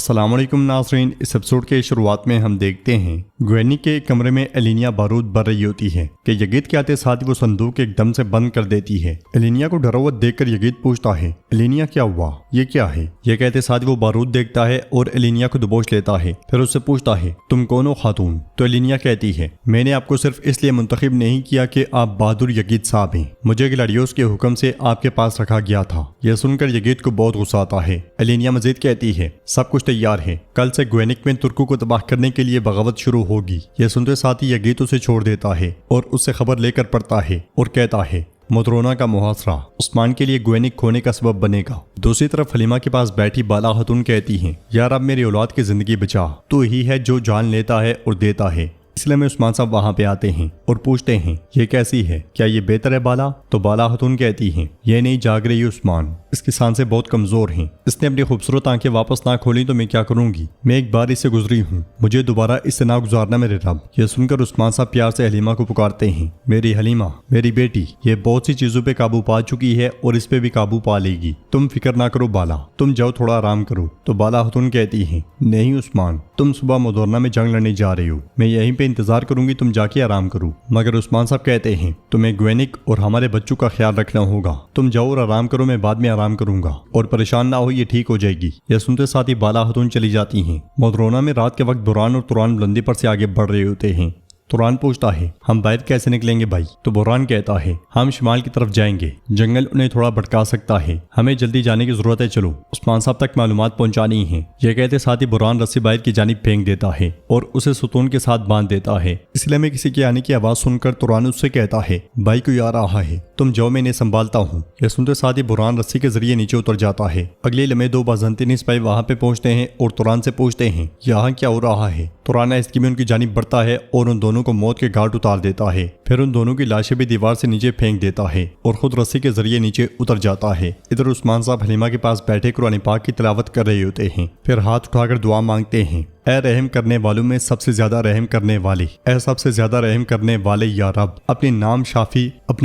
السلام علیکم ناظرین، اس ایپیسوڈ کے شروعات میں ہم دیکھتے ہیں گوینی کے کمرے میں الینیا بارود بھر رہی ہوتی ہے کہ یگید کے آتے ساتھ وہ صندوق ایک دم سے بند کر دیتی ہے۔ الینیا کو ڈرا ہوا دیکھ کر یگید پوچھتا ہے، الینیا کیا ہوا؟ یہ کیا ہے؟ یہ کہتے ساتھ وہ بارود دیکھتا ہے اور الینیا کو دبوچ لیتا ہے، پھر اس سے پوچھتا ہے تم کون ہو خاتون؟ تو الینیا کہتی ہے میں نے آپ کو صرف اس لیے منتخب نہیں کیا کہ آپ بہادر یگید صاحب ہیں، مجھے گلاڈیوس کے حکم سے آپ کے پاس رکھا گیا تھا۔ یہ سن کر یگید کو بہت غصہ آتا ہے۔ الینیا مزید کہتی ہے سب کچھ تیار ہے، کل سے گوینک میں ترکوں کو تباہ کرنے کے لیے بغاوت شروع ہوگی۔ یہ سنتے ساتھ ہی یگید اسے چھوڑ دیتا ہے اور اس سے خبر لے کر پڑتا ہے اور کہتا ہے مدرونا کا محاصرہ عثمان کے لیے گوینک کھونے کا سبب بنے گا۔ دوسری طرف حلیمہ کے پاس بیٹھی بالا خاتون کہتی ہیں یار اب میری اولاد کی زندگی بچا، تو ہی ہے جو جان لیتا ہے اور دیتا ہے۔ اس لیے میں عثمان صاحب وہاں پہ آتے ہیں اور پوچھتے ہیں یہ کیسی ہے، کیا یہ بہتر ہے بالا؟ تو بالا خاتون کہتی ہیں یہ نہیں جاگ رہی عثمان، اس کی سانسیں بہت کمزور ہیں، اس نے اپنی خوبصورت آنکھیں واپس نہ کھولی تو میں کیا کروں گی، میں ایک بار اس سے گزری ہوں، مجھے دوبارہ اس سے نہ گزارنا میرے رب۔ یہ سن کر عثمان صاحب پیار سے حلیمہ کو پکارتے ہیں میری حلیمہ، میری بیٹی، یہ بہت سی چیزوں پہ قابو پا چکی ہے اور اس پہ بھی قابو پا لے گی، تم فکر نہ کرو بالا، تم جاؤ تھوڑا آرام کرو۔ تو بالا خاتون کہتی ہیں نہیں عثمان، تم صبح مدورنا میں جنگ لڑنے جا رہے ہو، میں یہیں پہ انتظار کروں گی، تم جا کے آرام کرو۔ مگر عثمان صاحب کہتے ہیں تمہیں گوینک اور ہمارے بچوں کا خیال رکھنا ہوگا، تم جاؤ اور آرام کرو، میں بعد میں آرام کروں گا اور پریشان نہ ہو، یہ ٹھیک ہو جائے گی۔ یہ سنتے ساتھ ہی بالا خاتون چلی جاتی ہیں۔ مدرونا میں رات کے وقت بران اور توران بلندی پر سے آگے بڑھ رہے ہوتے ہیں۔ توران پوچھتا ہے ہم باہر کیسے نکلیں گے بھائی؟ تو بران کہتا ہے ہم شمال کی طرف جائیں گے، جنگل انہیں تھوڑا بھٹکا سکتا ہے، ہمیں جلدی جانے کی ضرورت ہے، چلو عثمان صاحب تک معلومات پہنچانی ہیں۔ یہ کہتے ساتھ ہی بران رسی باہر کی جانب پھینک دیتا ہے اور اسے ستون کے ساتھ باندھ دیتا ہے۔ اس لیے میں کسی کے آنے کی آواز سن کر توران اس سے کہتا ہے بھائی کوئی آ رہا ہے، تم جاؤ میں انہیں سنبھالتا ہوں۔ یہ سنتے ساتھ ہی بران رسی کے ذریعے نیچے اتر جاتا ہے۔ اگلے لمحے دو بازنطینی سپاہی وہاں پہ پہنچتے ہیں اور توران سے پوچھتے ہیں یہاں کیا ہو رہا ہے؟ توران آہستگی میں ان کی جانب بڑھتا ہے اور ان دونوں کو موت کے گھاٹ اتار دیتا ہے، پھر ان دونوں کی لاشیں بھی دیوار سے نیچے پھینک دیتا ہے اور خود رسی کے ذریعے نیچے اتر جاتا ہے۔ ادھر عثمان صاحب حلیمہ کے پاس بیٹھے قرآن پاک کی تلاوت کر رہے ہوتے ہیں، پھر ہاتھ اٹھا کر دعا مانگتے ہیں اے رحم کرنے والوں میں سب سے زیادہ رحم کرنے والے، اے سب سے زیادہ رحم کرنے والے یا رب، اپنے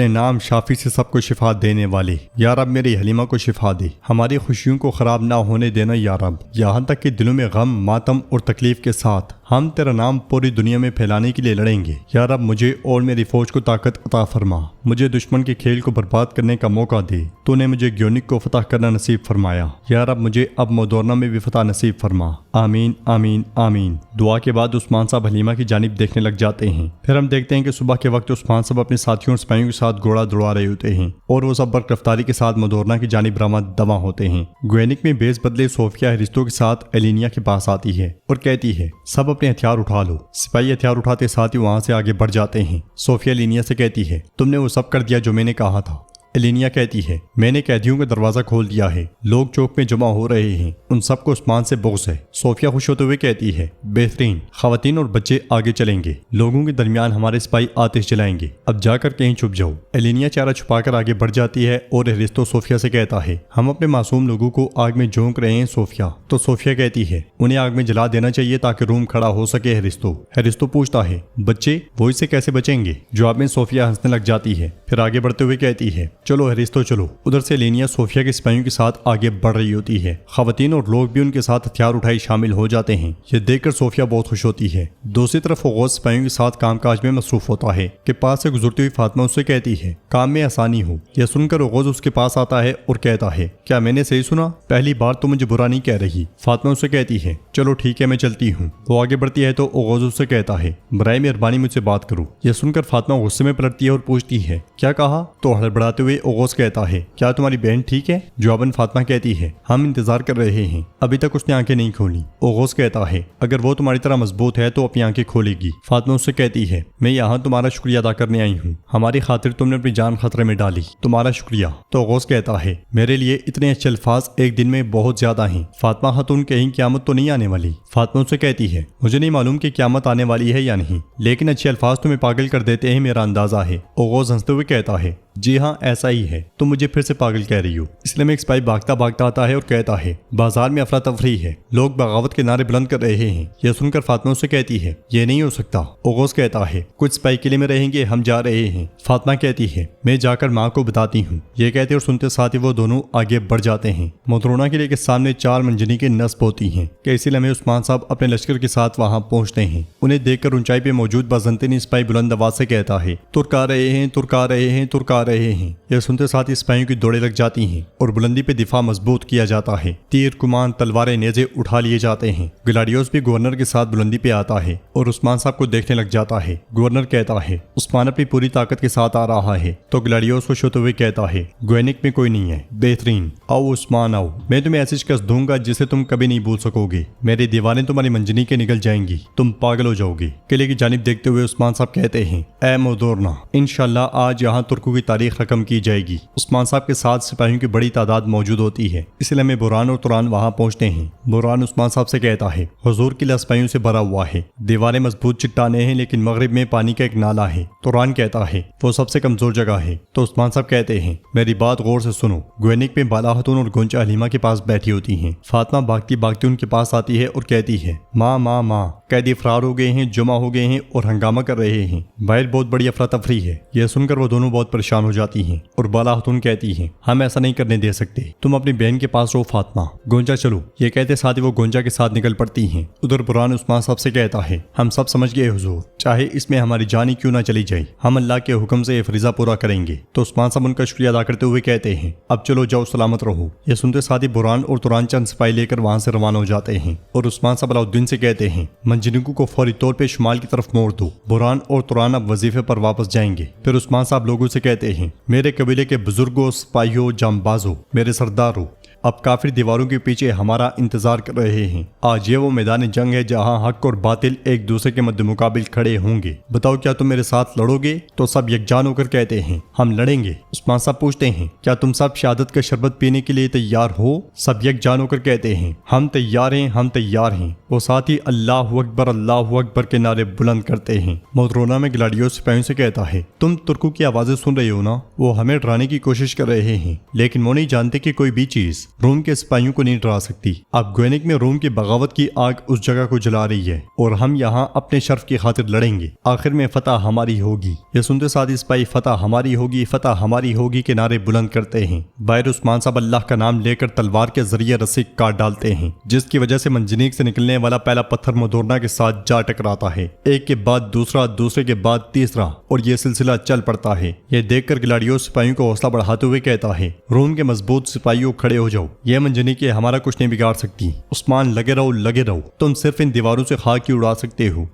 نام شافی سے سب کو شفا دینے والے، یا رب میری حلیمہ کو شفا دے، ہماری خوشیوں کو خراب نہ ہونے دینا یا رب، یہاں تک کہ دلوں میں غم، ماتم اور تکلیف کے ساتھ ہم تیرا نام پوری دنیا میں پھیلانے کے لیے لڑیں گے۔ یا رب مجھے اور میری فوج کو طاقت عطا فرما، مجھے دشمن کے کھیل کو برباد کرنے کا موقع دے، تو نے مجھے گیونک کو فتح کرنا نصیب فرمایا، یا رب مجھے اب مدورنا میں بھی فتح نصیب فرما، آمین آمین آمین۔ دعا کے بعد عثمان صاحب حلیمہ کی جانب دیکھنے لگ جاتے ہیں۔ پھر ہم دیکھتے ہیں کہ صبح کے وقت عثمان صاحب اپنے ساتھیوں اور سپاہیوں کے ساتھ گھوڑا دوڑا رہے ہوتے ہیں اور وہ سب برق رفتاری کے ساتھ مدورنا کی جانب روانہ دواں ہوتے ہیں۔ گوینک میں بیس بدلے صوفیہ ہرستوں کے ساتھ الینیا کے پاس آتی ہے اور کہتی ہے سب اپنے ہتھیار اٹھا لو۔ سپاہی ہتھیار اٹھاتے ساتھ ہی وہاں سے آگے بڑھ جاتے ہیں۔ صوفیہ الینیا سے کہتی ہے تم نے وہ سب کر دیا جو میں نے کہا تھا۔ الینیا کہتی ہے میں نے قیدیوں کا دروازہ کھول دیا ہے، لوگ چوک میں جمع ہو رہے ہیں، ان سب کو عثمان سے بغض ہے۔ صوفیہ خوش ہوتے ہوئے کہتی ہے بہترین، خواتین اور بچے آگے چلیں گے، لوگوں کے درمیان ہمارے سپاہی آتش جلائیں گے، اب جا کر کہیں چھپ جاؤ۔ الینیا چہرہ چھپا کر آگے بڑھ جاتی ہے اور ہرستو صوفیہ سے کہتا ہے ہم اپنے معصوم لوگوں کو آگ میں جھونک رہے ہیں صوفیہ۔ تو صوفیہ کہتی ہے انہیں آگ میں جلا دینا چاہیے تاکہ روم کھڑا ہو سکے۔ ہرستو پوچھتا ہے بچے وہ اس سے کیسے بچیں گے؟ جواب میں صوفیہ ہنسنے لگ جاتی ہے، پھر آگے بڑھتے ہوئے کہتی ہے چلو ہرستو چلو۔ ادھر سے الینیا صوفیہ کے سپاہیوں کے ساتھ آگے بڑھ رہی ہوتی ہے، خواتین اور لوگ بھی ان کے ساتھ ہتھیار اٹھائی شامل ہو جاتے ہیں۔ یہ دیکھ کر صوفیہ بہت خوش ہوتی ہے۔ دوسری طرف اوغوز سپاہیوں کے ساتھ کام کاج میں مصروف ہوتا ہے کہ پاس سے گزرتی ہوئی فاطمہ اس سے کہتی ہے کام میں آسانی ہو۔ یہ سن کر اوغوز اس کے پاس آتا ہے اور کہتا ہے کیا میں نے صحیح سنا؟ پہلی بار تو مجھے برا نہیں کہہ رہی۔ فاطمہ اس سے کہتی ہے چلو ٹھیک ہے میں چلتی ہوں۔ وہ آگے بڑھتی ہے تو اوغوز اس سے کہتا ہے برائے مہربانی مجھ سے بات کرو۔ یہ سن کر فاطمہ غصے میں پلٹتی ہے اور پوچھتی ہے کیا کہا؟ تو ہڑبڑاتے ہوئے اوغوز کہتا ہے کیا تمہاری بہن ٹھیک ہے؟ جواباً فاطمہ کہتی ہے ہم انتظار کر رہے ہیں، ابھی تک اس نے آنکھیں نہیں کھولی۔ اوغوز کہتا ہے اگر وہ تمہاری طرح مضبوط ہے تو اپنی آنکھیں کھولے گی۔ فاطمہ اس سے کہتی ہے میں یہاں تمہارا شکریہ ادا کرنے آئی ہوں، ہماری خاطر تم نے اپنی جان خطرے میں ڈالی، تمہارا شکریہ۔ تو اوغوز کہتا ہے میرے لیے اتنے اچھے الفاظ ایک دن میں بہت زیادہ ہیں، فاطمہ خاتون کہیں قیامت تو نہیں آنے والی؟ فاطمہ اس سے کہتی ہے مجھے نہیں معلوم کہ قیامت آنے والی ہے یا نہیں، لیکن اچھے الفاظ تمہیں پاگل کر دیتے ہیں میرا اندازہ ہے۔ اوغوز ہنستے ہوئے کہتا ہے جی ہاں ایسا ہی ہے، تم مجھے پھر سے پاگل کہہ رہی ہو۔ اس لیے میں ایک سپاہی بھاگتا بھاگتا آتا ہے اور کہتا ہے بازار میں افراتفری ہے، لوگ بغاوت کے نعرے بلند کر رہے ہیں۔ یہ سن کر فاطمہ اسے کہتی ہے یہ نہیں ہو سکتا۔ اوغوز کہتا ہے کچھ سپاہی قلعے میں رہیں گے، ہم جا رہے ہیں۔ فاطمہ کہتی ہے میں جا کر ماں کو بتاتی ہوں۔ یہ کہتے اور سنتے ساتھ ہی وہ دونوں آگے بڑھ جاتے ہیں۔ مدرونا قلعے کے سامنے 4 منجنیقیں نصب ہوتی ہیں کہ اسی لمحے عثمان صاحب اپنے لشکر کے ساتھ وہاں پہنچتے ہیں۔ انہیں دیکھ کر اونچائی پہ موجود بازنطینی سپاہی بلند آواز سے کہتا ہے ترک آ رہے ہیں، ترک آ رہے ہیں، ترک آ رہے ہیں۔ یہ سنتے ساتھ ہی سپاہیوں کی دوڑیں لگ جاتی ہیں اور بلندی پہ دفاع مضبوط کیا جاتا ہے۔ تیر، کمان، تلواریں، نیزے اٹھا لیے جاتے ہیں۔ گلاڈیوس بھی گورنر کے ساتھ بلندی پہ آتا ہے اور عثمان صاحب کو دیکھنے لگ جاتا ہے۔ گورنر کہتا ہے عثمان اپنی پوری طاقت کے ساتھ آ رہا ہے تو گلاڈیوس کو چھوتے ہوئے کہتا ہے گوینک میں کوئی نہیں ہے، بہترین، آؤ عثمان آؤ، میں تمہیں ایسی شکست دوں گا جسے تم کبھی نہیں بھول سکو گے۔ میری دیواریں تمہاری منجنی کے نکل جائیں گی، تم پاگل ہو جاؤ گے۔ قلعے کی جانب دیکھتے ہوئے عثمان صاحب کہتے ہیں اے مدورنا، انشاءاللہ آج یہاں ترکوں کی تاریخ رقم کی جائے گی۔ عثمان صاحب کے ساتھ سپاہیوں کی بڑی تعداد موجود ہوتی ہے، اس لیے میں بوران اور توران وہاں پہنچتے ہیں۔ بوران عثمان صاحب سے کہتا ہے حضور قلعہ سپاہیوں سے بھرا ہوا ہے، دیواریں مضبوط چٹانیں ہیں لیکن مغرب میں پانی کا ایک نالہ ہے۔ توران کہتا ہے وہ سب سے کمزور جگہ ہے۔ تو عثمان صاحب کہتے ہیں میری بات غور سے سنو۔ گوینک میں بالا خاتون اور گونچا حلیمہ کے پاس بیٹھی ہوتی ہیں۔ فاطمہ بھاگتی بھاگتی ان کے پاس آتی ہے اور کہتی ہے ماں ماں ماں، قیدی فرار ہو گئے ہیں، جمع ہو گئے ہیں اور ہنگامہ کر رہے ہیں، باہر بہت بڑی افراتفری ہے۔ یہ سن کر وہ دونوں بہت پریشان ہو جاتی ہیں اور بالا خاتون کہتی ہیں ہم ایسا نہیں کرنے دے سکتے، تم اپنی بہن کے پاس رہو فاطمہ، گونجا چلو۔ یہ کہتے ساتھ ہی وہ گونجا کے ساتھ نکل پڑتی ہیں۔ ادھر بوران عثمان صاحب سے کہتا ہے ہم سب سمجھ گئے حضور، چاہے اس میں ہماری جان ہی کیوں نہ چلی جائے، ہم اللہ کے حکم سے یہ فریضہ پورا کریں گے۔ تو عثمان صاحب ان کا شکریہ ادا کرتے ہوئے کہتے ہیں اب چلو جاؤ، سلامت رہو۔ یہ سنتے ساتھ ہی بوران اور توران چند سپاہی لے کر وہاں سے روانہ ہو جاتے ہیں اور عثمان صاحب علاؤالدین سے کہتے ہیں منجنیقوں کو فوری طور پہ شمال کی طرف موڑ دو۔ بوران اور توران اب وظیفے پر واپس جائیں گے۔ پھر عثمان صاحب لوگوں سے کہتے ہیں میرے قبیلے کے بزرگوں، سپاہیوں، جانبازوں، میرے سرداروں، اب کافر دیواروں کے پیچھے ہمارا انتظار کر رہے ہیں۔ آج یہ وہ میدان جنگ ہے جہاں حق اور باطل ایک دوسرے کے مد مقابل کھڑے ہوں گے۔ بتاؤ کیا تم میرے ساتھ لڑو گے؟ تو سب یکجان ہو کر کہتے ہیں ہم لڑیں گے۔ عثمان صاحب پوچھتے ہیں کیا تم سب شہادت کا شربت پینے کے لیے تیار ہو؟ سب یکجان ہو کر کہتے ہیں ہم تیار ہیں، ہم تیار ہیں۔ وہ ساتھ ہی اللہ اکبر، اللہ اکبر کے نعرے بلند کرتے ہیں۔ مدرونا میں گلاڈیوس سپاہیوں سے کہتا ہے تم ترکوں کی آوازیں سن رہے ہو نا؟ وہ ہمیں ڈرانے کی کوشش کر رہے ہیں لیکن وہ نہیں جانتے کہ کوئی بھی چیز روم کے سپاہیوں کو نہیں ڈرا سکتی۔ اب گوینک میں روم کی بغاوت کی آگ اس جگہ کو جلا رہی ہے اور ہم یہاں اپنے شرف کی خاطر لڑیں گے، آخر میں فتح ہماری ہوگی۔ یہ سنتے ساتھ سپاہی فتح ہماری ہوگی، فتح ہماری ہوگی کے نعرے بلند کرتے ہیں۔ باہر عثمان صاحب اللہ کا نام لے کر تلوار کے ذریعے رسی کاٹ ڈالتے ہیں جس کی وجہ سے منجنیق سے نکلنے والا پہلا پتھر مدورنا کے ساتھ جا ٹکراتا ہے، ایک کے بعد دوسرا، دوسرے کے بعد تیسرا، اور یہ سلسلہ چل پڑتا ہے۔ یہ دیکھ کر گلاڈیوس سپاہیوں کو حوصلہ بڑھاتے ہوئے کہتا ہے روم کے مضبوط سپاہیوں کھڑے ہو جاؤ، یہ منجنیق ہمارا کچھ نہیں بگاڑ سکتی۔ عثمان لگے رہو، لگے رہو، تم صرف ان دیواروں سے خاک ہی اڑا سکتے ہو۔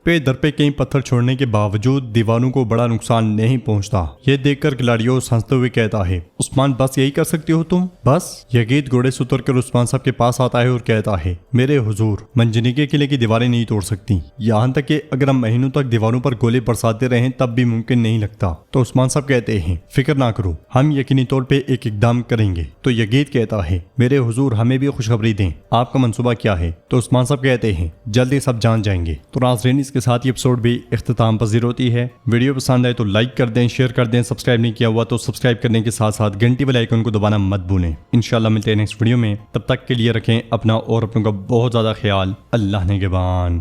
پہ در پہ کئی پتھر چھوڑنے کے باوجود دیواروں کو بڑا نقصان نہیں پہنچتا۔ یہ دیکھ کر گلاڈیوس ہنستے ہوئے کہتا ہے عثمان بس یہی کر سکتے ہو تم؟ بس؟ یزید گھوڑے سے اتر کر عثمان صاحب کے پاس آتا ہے اور کہتا ہے میرے حضور، منجنیق قلعے کی دیواریں نہیں توڑ سکتی، یہاں تک کہ اگر ہم مہینوں تک دیواروں پر گولے برساتے رہیں تب بھی ممکن نہیں لگتا۔ تو عثمان صاحب کہتے ہیں فکر نہ کرو، ہم یقینی طور پہ ایک اقدام کریں گے۔ تو یزید کہتا ہے میرے حضور ہمیں بھی خوشخبری دیں، آپ کا منصوبہ کیا ہے؟ تو عثمان صاحب کہتے ہیں جلدی سب جان جائیں گے۔ تو ناظرین اس کے ساتھ یہ ایپیسوڈ بھی اختتام پذیر ہوتی ہے۔ ویڈیو پسند آئے تو لائک کر دیں، شیئر کر دیں، سبسکرائب نہیں کیا ہوا تو سبسکرائب کرنے کے ساتھ ساتھ گھنٹی والے آئیکن کو دبانا مت بھولیں۔ انشاءاللہ ملتے ہیں نیکسٹ ویڈیو میں، تب تک کے لیے رکھیں اپنا اور اپنوں کا بہت زیادہ خیال۔ اللہ نگہبان۔